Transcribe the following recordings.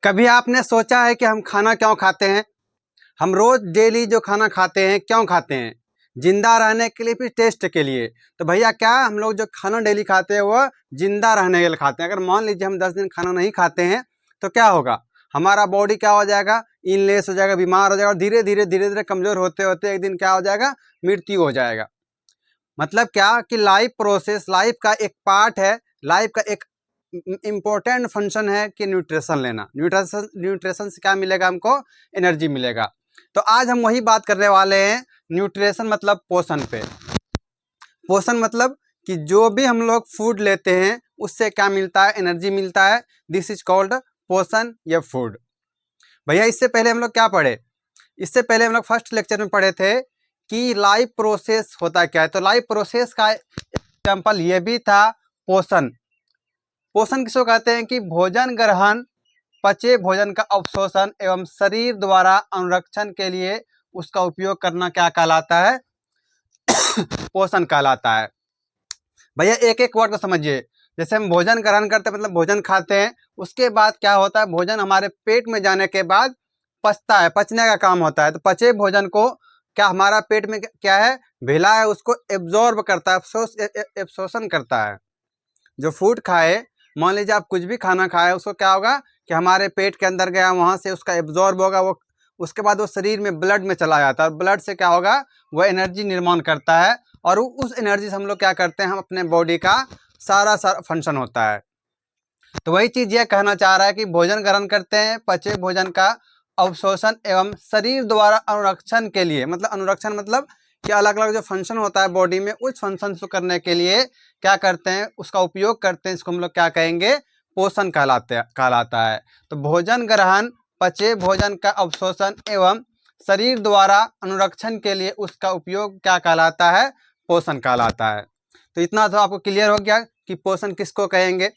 कभी आपने सोचा है कि हम खाना क्यों खाते हैं? हम रोज डेली जो खाना खाते हैं क्यों खाते हैं? जिंदा रहने के लिए, फिर टेस्ट के लिए। तो भैया क्या हम लोग जो खाना डेली खाते हैं वो जिंदा रहने के लिए खाते हैं। अगर मान लीजिए हम 10 दिन खाना नहीं खाते हैं तो क्या होगा? हमारा बॉडी क्या हो जाएगा? इनलेस हो जाएगा, बीमार हो जाएगा, और धीरे धीरे कमजोर होते होते एक दिन क्या हो जाएगा? मृत्यु हो जाएगा। मतलब क्या कि लाइफ प्रोसेस, लाइफ का एक पार्ट है, लाइफ का एक इम्पोर्टेंट फंक्शन है कि न्यूट्रिशन लेना। न्यूट्रिशन से क्या मिलेगा? हमको एनर्जी मिलेगा। तो आज हम वही बात करने वाले हैं, न्यूट्रिशन मतलब पोषण पे। पोषण मतलब कि जो भी हम लोग फूड लेते हैं उससे क्या मिलता है? एनर्जी मिलता है। दिस इज कॉल्ड पोषण या फूड। भैया इससे पहले हम लोग क्या पढ़े? इससे पहले हम लोग फर्स्ट लेक्चर में पढ़े थे कि लाइफ प्रोसेस होता क्या है। तो लाइफ प्रोसेस का एग्जाम्पल ये भी था पोषण। पोषण किसको कहते हैं? कि भोजन ग्रहण, पचे भोजन का अवशोषण एवं शरीर द्वारा अनुरक्षण के लिए उसका उपयोग करना क्या कहलाता है? पोषण कहलाता है। भैया एक एक वर्ड को समझिए। जैसे हम भोजन ग्रहण करते हैं मतलब भोजन खाते हैं, उसके बाद क्या होता है? भोजन हमारे पेट में जाने के बाद पचता है, पचने का काम होता है। तो पचे भोजन को क्या हमारा पेट में क्या है? भेला है, उसको एब्जॉर्ब करता है, एब्सॉर्प्शन करता है। जो फूड खाए, मान लीजिए आप कुछ भी खाना खाए, उसको क्या होगा कि हमारे पेट के अंदर गया, वहाँ से उसका एब्जॉर्ब होगा, वो उसके बाद वो शरीर में ब्लड में चला जाता है। और ब्लड से क्या होगा? वो एनर्जी निर्माण करता है, और उस एनर्जी से हम लोग क्या करते हैं? हम अपने बॉडी का सारा फंक्शन होता है। तो वही चीज़ ये कहना चाह रहा है कि भोजन ग्रहण करते हैं, पचे भोजन का अवशोषण एवं शरीर द्वारा अनुरक्षण के लिए, मतलब अनुरक्षण मतलब कि अलग अलग जो फंक्शन होता है बॉडी में, उस फंक्शन को करने के लिए क्या करते हैं? उसका उपयोग करते हैं। इसको हम लोग क्या कहेंगे? पोषण कहलाता है। तो भोजन ग्रहण, पचे भोजन का अवशोषण एवं शरीर द्वारा अनुरक्षण के लिए उसका उपयोग क्या कहलाता है? पोषण कहलाता है। तो इतना तो आपको क्लियर हो गया कि पोषण किसको कहेंगे।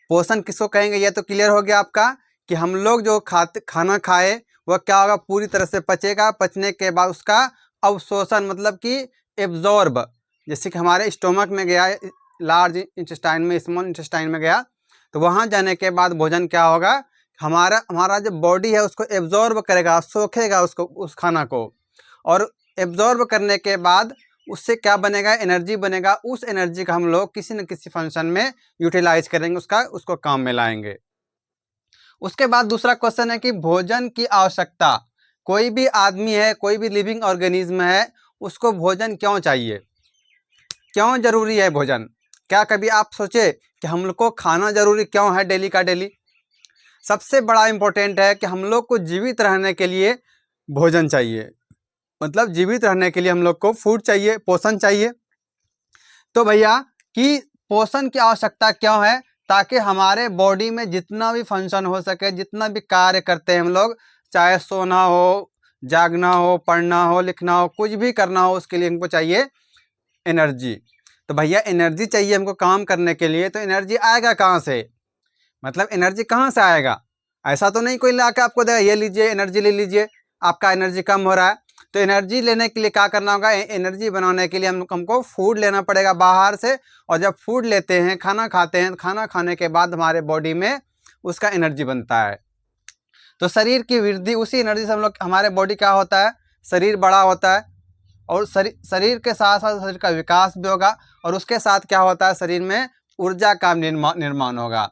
पोषण किसको कहेंगे ये तो क्लियर हो गया आपका कि हम लोग जो खाना खाए वह क्या होगा? पूरी तरह से पचेगा। पचने के बाद उसका अवशोषण मतलब कि एब्जॉर्ब, जैसे कि हमारे स्टोमक में गया, लार्ज इंटेस्टाइन में, स्मॉल इंटेस्टाइन में गया, तो वहाँ जाने के बाद भोजन क्या होगा? हमारा जो बॉडी है उसको एब्जॉर्ब करेगा, सोखेगा उसको, उस खाना को। और एब्जॉर्ब करने के बाद उससे क्या बनेगा? एनर्जी बनेगा। उस एनर्जी का हम लोग किसी न किसी फंक्शन में यूटिलाइज करेंगे, उसको काम में लाएंगे। उसके बाद दूसरा क्वेश्चन है कि भोजन की आवश्यकता। कोई भी आदमी है, कोई भी लिविंग ऑर्गेनिज्म है, उसको भोजन क्यों चाहिए? क्यों जरूरी है भोजन? क्या कभी आप सोचे कि हम लोग को खाना जरूरी क्यों है डेली का डेली? सबसे बड़ा इंपॉर्टेंट है कि हम लोग को जीवित रहने के लिए भोजन चाहिए। मतलब जीवित रहने के लिए हम लोग को फूड चाहिए, पोषण चाहिए। तो भैया कि पोषण की आवश्यकता क्यों है? ताकि हमारे बॉडी में जितना भी फंक्शन हो सके, जितना भी कार्य करते हैं हम लोग, चाहे सोना हो, जागना हो, पढ़ना हो, लिखना हो, कुछ भी करना हो, उसके लिए हमको चाहिए एनर्जी। तो भैया एनर्जी चाहिए हमको काम करने के लिए, तो एनर्जी आएगा कहाँ से? मतलब एनर्जी कहाँ से आएगा? ऐसा तो नहीं कोई लाके आपको देगा ये लीजिए एनर्जी ले लीजिए, आपका एनर्जी कम हो रहा है। तो एनर्जी लेने के लिए क्या करना होगा? एनर्जी बनाने के लिए हमको फूड लेना पड़ेगा बाहर से। और जब फूड लेते हैं, खाना खाते हैं, खाना खाने के बाद हमारे बॉडी में उसका एनर्जी बनता है। तो शरीर की वृद्धि, उसी एनर्जी से हम लोग, हमारे बॉडी क्या होता है? शरीर बड़ा होता है। और शरीर के साथ साथ शरीर का विकास भी होगा। और उसके साथ क्या होता है? शरीर में ऊर्जा का निर्माण होगा।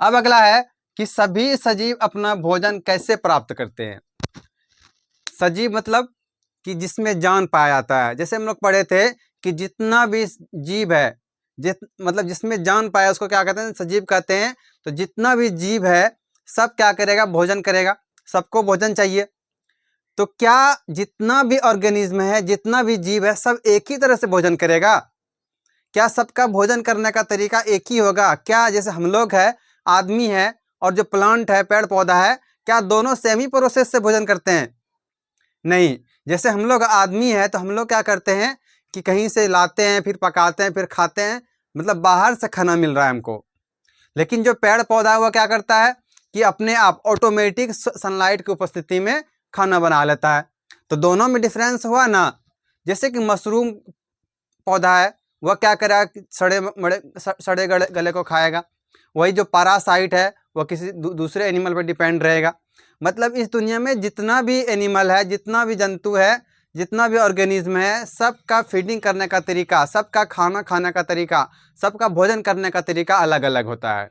अब अगला है कि सभी सजीव अपना भोजन कैसे प्राप्त करते हैं? सजीव मतलब कि जिसमें जान पाया जाता है। जैसे हम लोग पढ़े थे कि जितना भी जीव है, मतलब जिसमें जान पाया उसको क्या कहते हैं? सजीव कहते हैं। तो जितना भी जीव है सब क्या करेगा? भोजन करेगा। सबको भोजन चाहिए। तो क्या जितना भी ऑर्गेनिज्म है, जितना भी जीव है, सब एक ही तरह से भोजन करेगा? क्या सबका भोजन करने का तरीका एक ही होगा? क्या जैसे हम लोग है, आदमी है, और जो प्लांट है, पेड़ पौधा है, क्या दोनों सेम ही प्रोसेस से भोजन करते हैं? नहीं। जैसे हम लोग आदमी है तो हम लोग क्या करते हैं कि कहीं से लाते हैं, फिर पकाते हैं, फिर खाते हैं, मतलब बाहर से खाना मिल रहा है हमको। लेकिन जो पेड़ पौधा है वो क्या करता है कि अपने आप ऑटोमेटिक सनलाइट की उपस्थिति में खाना बना लेता है। तो दोनों में डिफरेंस हुआ ना। जैसे कि मशरूम पौधा है, वह क्या करेगा? सड़े गले को खाएगा। वही जो पैरासाइट है वह किसी दूसरे एनिमल पर डिपेंड रहेगा। मतलब इस दुनिया में जितना भी एनिमल है, जितना भी जंतु है, जितना भी ऑर्गेनिज्म है, सबका फीडिंग करने का तरीका, सबका खाना खाने का तरीका, सबका भोजन करने का तरीका अलग अलग होता है।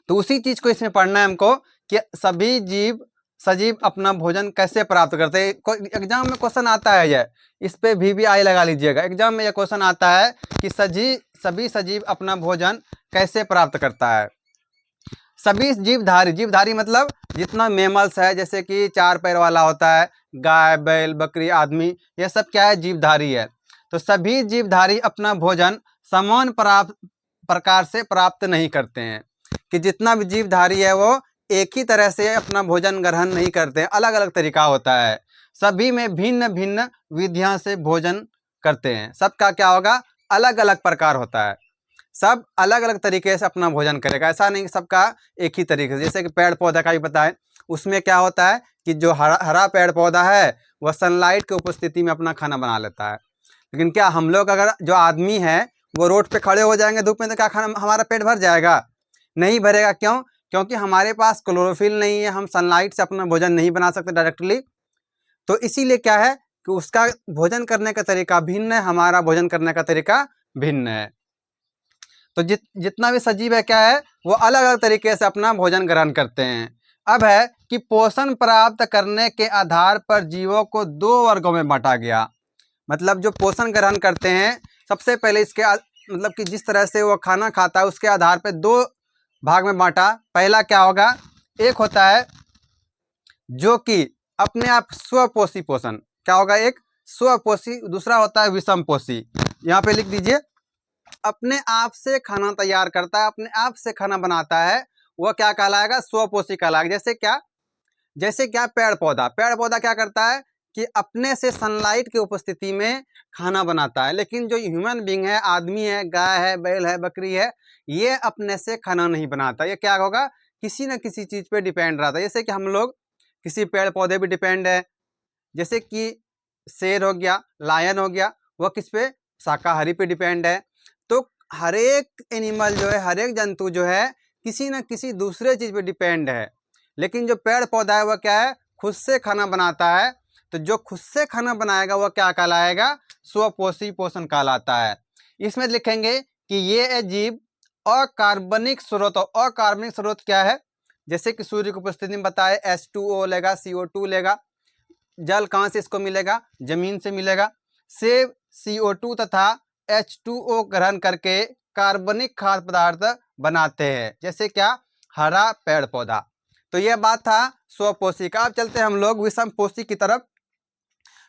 तो उसी चीज़ को इसमें पढ़ना है हमको कि सभी जीव सजीव अपना भोजन कैसे प्राप्त करते हैं। एग्जाम में क्वेश्चन आता है, ये इस पे भी आई लगा लीजिएगा। एग्जाम में यह क्वेश्चन आता है कि सभी सजीव अपना भोजन कैसे प्राप्त करता है। सभी जीवधारी, जीवधारी मतलब जितना मेमल्स है, जैसे कि 4 पैर वाला होता है, गाय, बैल, बकरी, आदमी, यह सब क्या है, जीवधारी है। तो सभी जीवधारी अपना भोजन समान प्रकार से प्राप्त नहीं करते हैं, कि जितना भी जीवधारी है वो एक ही तरह से अपना भोजन ग्रहण नहीं करते हैं, अलग अलग तरीका होता है। सभी में भिन्न भिन्न विधियां से भोजन करते हैं। सबका क्या होगा, अलग अलग प्रकार होता है। सब अलग अलग तरीके से अपना भोजन करेगा, ऐसा नहीं कि सबका एक ही तरीके से। जैसे कि पेड़ पौधा का भी पता है, उसमें क्या होता है कि जो हरा पेड़ पौधा है वह सनलाइट की उपस्थिति में अपना खाना बना लेता है। लेकिन क्या हम लोग, अगर जो आदमी है वो रोड पे खड़े हो जाएंगे धूप में, तो क्या खाना हमारा पेट भर जाएगा? नहीं भरेगा। क्यों? क्योंकि हमारे पास क्लोरोफिल नहीं है, हम सनलाइट से अपना भोजन नहीं बना सकते डायरेक्टली। तो इसीलिए क्या है कि उसका भोजन करने का तरीका भिन्न है, हमारा भोजन करने का तरीका भिन्न है। तो जितना भी सजीव है क्या है, वो अलग अलग तरीके से अपना भोजन ग्रहण करते हैं। अब है कि पोषण प्राप्त करने के आधार पर जीवों को 2 वर्गों में बांटा गया। मतलब जो पोषण ग्रहण करते हैं, सबसे पहले इसके मतलब कि जिस तरह से वो खाना खाता है उसके आधार पर 2 भाग में बांटा। पहला क्या होगा, एक होता है जो कि अपने आप स्वपोषी पोषण, क्या होगा, एक स्वपोषी, दूसरा होता है विषमपोषी। यहाँ पे लिख दीजिए, अपने आप से खाना तैयार करता है, अपने आप से खाना बनाता है, वह क्या कहलाएगा, स्वपोषी कहलाएगा। जैसे क्या पेड़ पौधा क्या करता है कि अपने से सनलाइट की उपस्थिति में खाना बनाता है। लेकिन जो ह्यूमन बींग है, आदमी है, गाय है, बैल है, बकरी है, ये अपने से खाना नहीं बनाता। ये क्या होगा, किसी न किसी चीज पे डिपेंड रहता है। जैसे कि हम लोग किसी पेड़ पौधे पे डिपेंड है, जैसे कि शेर हो गया, लायन हो गया, वह किस पे, शाकाहारी पे डिपेंड है। तो हर एक एनिमल जो है, हर एक जंतु जो है, किसी न किसी दूसरे चीज पे डिपेंड है। लेकिन जो पेड़ पौधा है वह क्या है, खुद से खाना बनाता है। तो जो खुद से खाना बनाएगा वह क्या कहलाएगा, स्वपोषी पोषण कहलाता है। इसमें लिखेंगे कि ये जीव अकार्बनिक स्रोत, अकार्बनिक स्रोत क्या है, जैसे कि सूर्य की उपस्थिति में बताए H2O लेगा, CO2 लेगा। जल कहाँ से इसको मिलेगा, जमीन से मिलेगा। सेब CO2 तथा H2O ग्रहण करके कार्बनिक खाद्य पदार्थ बनाते हैं, जैसे क्या, हरा पेड़ पौधा। तो यह बात था स्वपोषी का। अब चलते हैं हम लोग विषमपोषी की तरफ।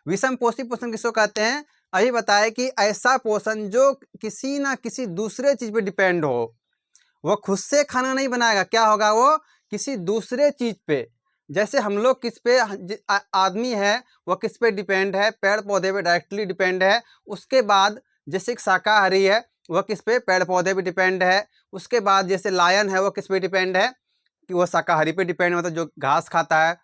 विषमपोषी पोषण किसको कहते हैं, अभी बताया कि ऐसा पोषण जो किसी ना किसी दूसरे चीज पे डिपेंड हो। वो खुद से खाना नहीं बनाएगा, क्या होगा, वो किसी दूसरे चीज पे। जैसे हम लोग किस पे, आदमी है वो किस पे डिपेंड है, पेड़ पौधे पे डायरेक्टली डिपेंड है। उसके बाद जैसे शाकाहारी है वह किस पे, पेड़ पौधे पे डिपेंड है। उसके बाद जैसे लायन है वो किस पे डिपेंड है, कि वो शाकाहारी पे डिपेंड, मतलब जो घास खाता है।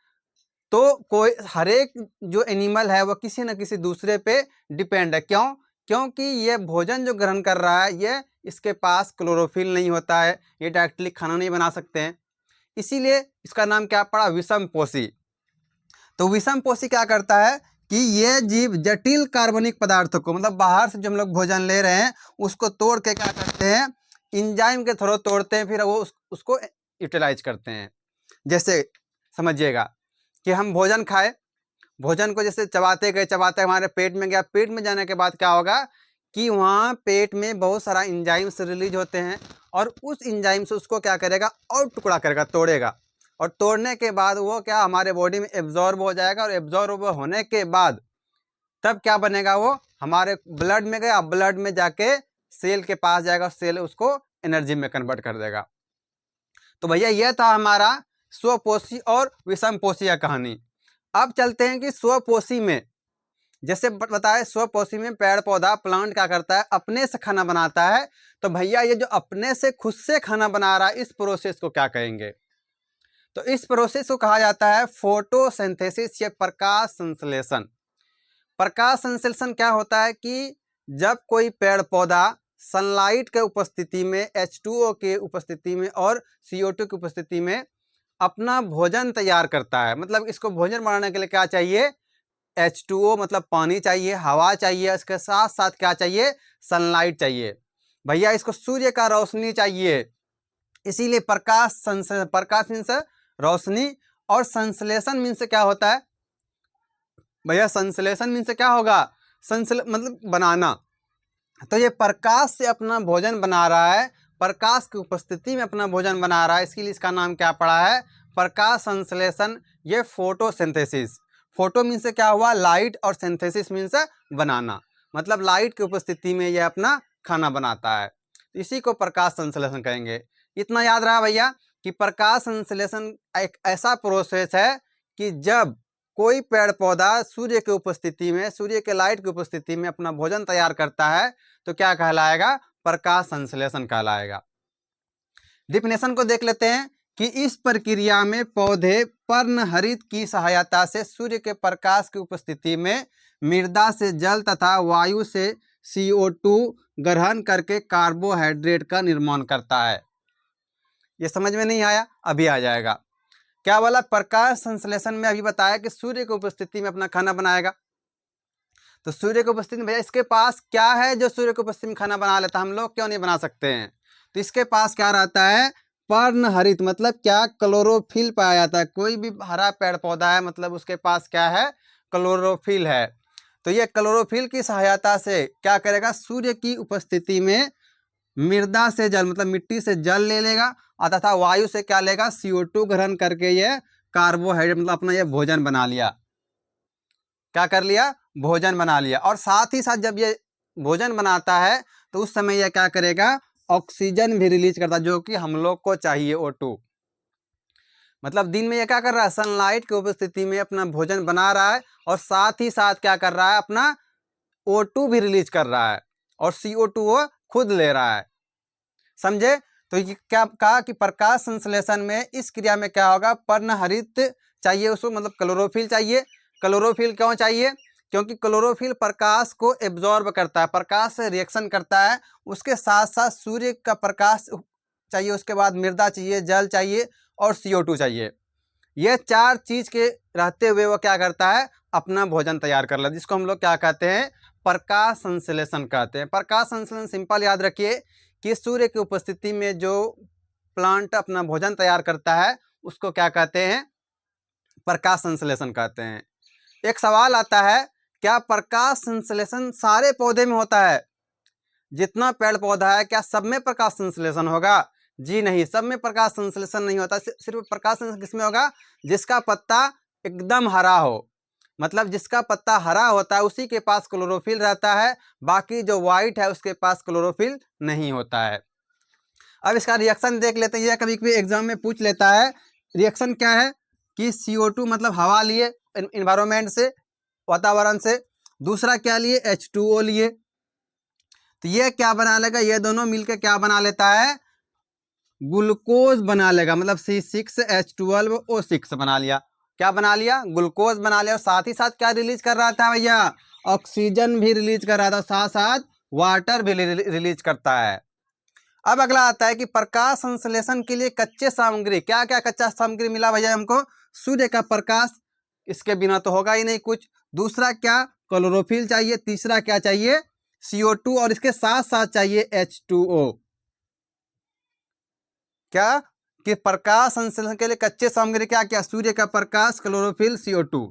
तो कोई हर एक जो एनिमल है वो किसी न किसी दूसरे पे डिपेंड है। क्यों? क्योंकि ये भोजन जो ग्रहण कर रहा है, ये इसके पास क्लोरोफिल नहीं होता है, ये डायरेक्टली खाना नहीं बना सकते हैं। इसीलिए इसका नाम क्या पड़ा, विषमपोषी। तो विषमपोषी क्या करता है कि ये जीव जटिल कार्बनिक पदार्थों को, मतलब बाहर से जो हम लोग भोजन ले रहे हैं उसको तोड़ के क्या करते हैं, इंजाइम के थ्रू तोड़ते हैं, फिर वो उसको यूटिलाइज करते हैं। जैसे समझिएगा कि हम भोजन खाए, भोजन को जैसे चबाते गए हमारे पेट में गया, पेट में जाने के बाद क्या होगा कि वहाँ पेट में बहुत सारा इंजाइम्स रिलीज होते हैं, और उस इंजाइम से उसको क्या करेगा, और टुकड़ा करेगा, तोड़ेगा। और तोड़ने के बाद वो क्या हमारे बॉडी में एब्जॉर्ब हो जाएगा, और एब्जॉर्ब होने के बाद तब क्या बनेगा, वो हमारे ब्लड में गया, ब्लड में जाके सेल के पास जाएगा, सेल उसको एनर्जी में कन्वर्ट कर देगा। तो भैया यह था हमारा स्वपोषी और विषमपोषी का कहानी। अब चलते हैं कि स्वपोषी में, जैसे बताए स्वपोषी में पेड़ पौधा प्लांट क्या करता है, अपने से खाना बनाता है। तो भैया ये जो अपने से खुद से खाना बना रहा है, इस प्रोसेस को क्या कहेंगे, तो इस प्रोसेस को कहा जाता है फोटोसिंथेसिस या प्रकाश संश्लेषण। प्रकाश संश्लेषण क्या होता है कि जब कोई पेड़ पौधा सनलाइट के उपस्थिति में, H2O के उपस्थिति में और CO2 की उपस्थिति में अपना भोजन तैयार करता है। मतलब इसको भोजन बनाने के लिए क्या चाहिए? H2O मतलब पानी चाहिए, हवा चाहिए, इसके साथ साथ क्या चाहिए? सनलाइट चाहिए। भैया इसको सूर्य का रोशनी चाहिए, इसीलिए प्रकाश मीन्स रोशनी, और संश्लेषण मीन्स क्या होता है भैया? संश्लेषण मीन्स क्या होगा? मतलब बनाना। तो ये प्रकाश से अपना भोजन बना रहा है, प्रकाश की उपस्थिति में अपना भोजन बना रहा है, इसके लिए इसका नाम क्या पड़ा है? प्रकाश संश्लेषण। ये फोटोसिंथेसिस। फोटो मीन्स क्या हुआ? लाइट, और सिंथेसिस मीन्स बनाना, मतलब लाइट की उपस्थिति में ये अपना खाना बनाता है, इसी को प्रकाश संश्लेषण कहेंगे। इतना याद रहा भैया कि प्रकाश संश्लेषण एक ऐसा प्रोसेस है कि जब कोई पेड़ पौधा सूर्य की उपस्थिति में, सूर्य के लाइट की उपस्थिति में अपना भोजन तैयार करता है तो क्या कहलाएगा? प्रकाश संश्लेषण कहलाएगा। डिफिनेशन को देख लेते हैं कि इस प्रक्रिया में पौधे पर्णहरित की सहायता से सूर्य के प्रकाश की उपस्थिति में मृदा से जल तथा वायु से CO2 ग्रहण करके कार्बोहाइड्रेट का निर्माण करता है। ये समझ में नहीं आया? अभी आ जाएगा। क्या बोला? प्रकाश संश्लेषण में अभी बताया कि सूर्य की उपस्थिति में अपना खाना बनाएगा। तो सूर्य की उपस्थिति में भैया इसके पास क्या है जो सूर्य की उपस्थिति में खाना बना लेता? हम लोग क्यों नहीं बना सकते हैं? तो इसके पास क्या रहता है? पर्णहरित मतलब क्या? क्लोरोफिल पाया जाता है। कोई भी हरा पेड़ पौधा है मतलब उसके पास क्या है? क्लोरोफिल है। तो ये क्लोरोफिल की सहायता से क्या करेगा? सूर्य की उपस्थिति में मृदा से जल मतलब मिट्टी से जल ले लेगा, और तथा वायु से क्या लेगा? CO2 ग्रहण करके ये कार्बोहाइड्रेट मतलब अपना ये भोजन बना लिया। क्या कर लिया? भोजन बना लिया। और साथ ही साथ जब ये भोजन बनाता है तो उस समय यह क्या करेगा? ऑक्सीजन भी रिलीज करता है, जो कि हम लोग को चाहिए, O2। मतलब दिन में ये क्या कर रहा है? सनलाइट की उपस्थिति में अपना भोजन बना रहा है, और साथ ही साथ क्या कर रहा है? अपना O2 भी रिलीज कर रहा है, और CO2 वो खुद ले रहा है। समझे? तो ये क्या कहा कि प्रकाश संश्लेषण में इस क्रिया में क्या होगा? पर्णहरित चाहिए उसको, मतलब क्लोरोफिल चाहिए। क्लोरोफिल क्यों चाहिए? क्योंकि क्लोरोफिल प्रकाश को एब्जॉर्ब करता है, प्रकाश से रिएक्शन करता है। उसके साथ साथ सूर्य का प्रकाश चाहिए, उसके बाद मृदा चाहिए, जल चाहिए, और CO2 चाहिए। ये चार चीज के रहते हुए वो क्या करता है? अपना भोजन तैयार कर लेता है, जिसको हम लोग क्या कहते हैं? प्रकाश संश्लेषण कहते हैं। प्रकाश संश्लेषण सिंपल याद रखिए कि सूर्य की उपस्थिति में जो प्लांट अपना भोजन तैयार करता है उसको क्या कहते हैं? प्रकाश संश्लेषण कहते हैं। एक सवाल आता है, क्या प्रकाश संश्लेषण सारे पौधे में होता है? जितना पेड़ पौधा है क्या सब में प्रकाश संश्लेषण होगा? जी नहीं, सब में प्रकाश संश्लेषण नहीं होता। सिर्फ प्रकाश संश्लेषण किसमें होगा? जिसका पत्ता एकदम हरा हो, मतलब जिसका पत्ता हरा होता है उसी के पास क्लोरोफिल रहता है, बाकी जो व्हाइट है उसके पास क्लोरोफिल नहीं होता है। अब इसका रिएक्शन देख लेते हैं, यह कभी कभी एग्जाम में पूछ लेता है। रिएक्शन क्या है कि CO2 मतलब हवा लिए इन्वायरमेंट से, वातावरण से, दूसरा क्या लिए? H2O लिए। तो ये क्या बना लेगा? ये दोनों मिलकर क्या बना लेता है? ग्लूकोज बना लेगा, मतलब C6H12O6 बना लिया। क्या बना लिया? ग्लूकोज बना लिया। और साथ ही साथ क्या रिलीज कर रहा था भैया? ऑक्सीजन भी रिलीज कर रहा था, साथ साथ वाटर भी रिलीज करता है। अब अगला आता है कि प्रकाश संश्लेषण के लिए कच्चे सामग्री, क्या क्या कच्चा सामग्री मिला भैया हमको? सूर्य का प्रकाश, इसके बिना तो होगा ही नहीं कुछ। दूसरा क्या? क्लोरोफिल चाहिए। तीसरा क्या चाहिए? CO2, और इसके साथ साथ चाहिए H2O। क्या कि प्रकाश संश्लेषण के लिए कच्चे सामग्री क्या क्या? सूर्य का प्रकाश, क्लोरोफिल, CO2।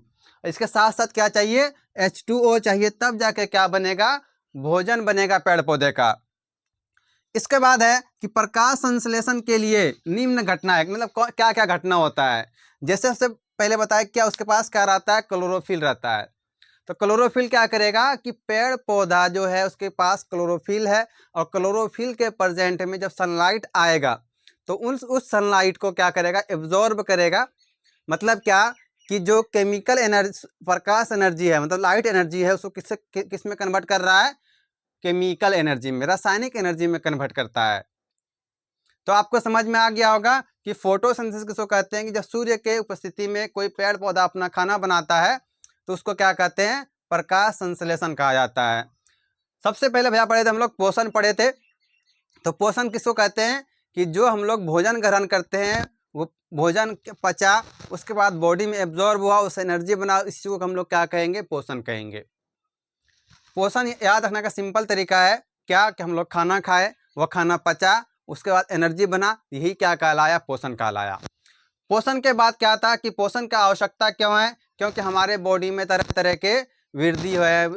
इसके साथ साथ क्या चाहिए? H2O चाहिए, तब जाके क्या बनेगा? भोजन बनेगा पेड़ पौधे का। इसके बाद है कि प्रकाश संश्लेषण के लिए निम्न घटना है, मतलब क्या क्या घटना होता है। जैसे सबसे पहले बताया क्या उसके पास क्या रहता है? क्लोरोफिल रहता है। तो क्लोरोफिल क्या करेगा कि पेड़ पौधा जो है उसके पास क्लोरोफिल है, और क्लोरोफिल के प्रेजेंट में जब सनलाइट आएगा तो उस सनलाइट को क्या करेगा? एब्जॉर्ब करेगा। मतलब क्या कि जो केमिकल एनर्जी, प्रकाश एनर्जी है, मतलब लाइट एनर्जी है, उसको किस में कन्वर्ट कर रहा है? केमिकल एनर्जी में, रासायनिक एनर्जी में कन्वर्ट करता है। तो आपको समझ में आ गया होगा कि फोटोसिंथेसिस किसको कहते हैं कि जब सूर्य के उपस्थिति में कोई पेड़ पौधा अपना खाना बनाता है तो उसको क्या कहते हैं? प्रकाश संश्लेषण कहा जाता है। सबसे पहले भैया पढ़े थे हम लोग पोषण पढ़े थे। तो पोषण किसको कहते हैं कि जो हम लोग भोजन ग्रहण करते हैं वो भोजन पचा, उसके बाद बॉडी में एब्जॉर्ब हुआ, उससे एनर्जी बना, इस चीज़ को हम लोग क्या कहेंगे, पोषण कहेंगे। पोषण याद रखने का सिंपल तरीका है क्या कि हम लोग खाना खाए, वह खाना पचा, उसके बाद एनर्जी बना, यही क्या कहलाया, पोषण कहलाया। पोषण के बाद क्या था कि पोषण की आवश्यकता क्यों है, क्योंकि हमारे बॉडी में तरह तरह के वृद्धि है,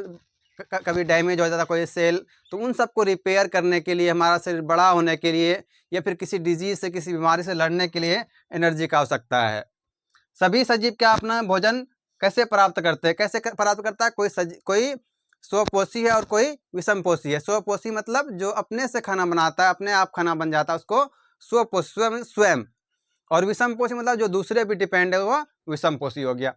कभी डैमेज हो जाता कोई सेल, तो उन सबको रिपेयर करने के लिए, हमारा शरीर बड़ा होने के लिए, या फिर किसी डिजीज से, किसी बीमारी से लड़ने के लिए एनर्जी की आवश्यकता है। सभी सजीव क्या अपना भोजन कैसे प्राप्त करते हैं, कैसे प्राप्त करता है, कोई स्वपोषी है और कोई विषमपोषी है। स्वपोषी मतलब जो अपने से खाना बनाता है, अपने आप खाना बन जाता है, उसको स्वपोषी, स्वयं। और विषमपोषी मतलब जो दूसरे पे डिपेंड है, वो विषमपोषी हो गया।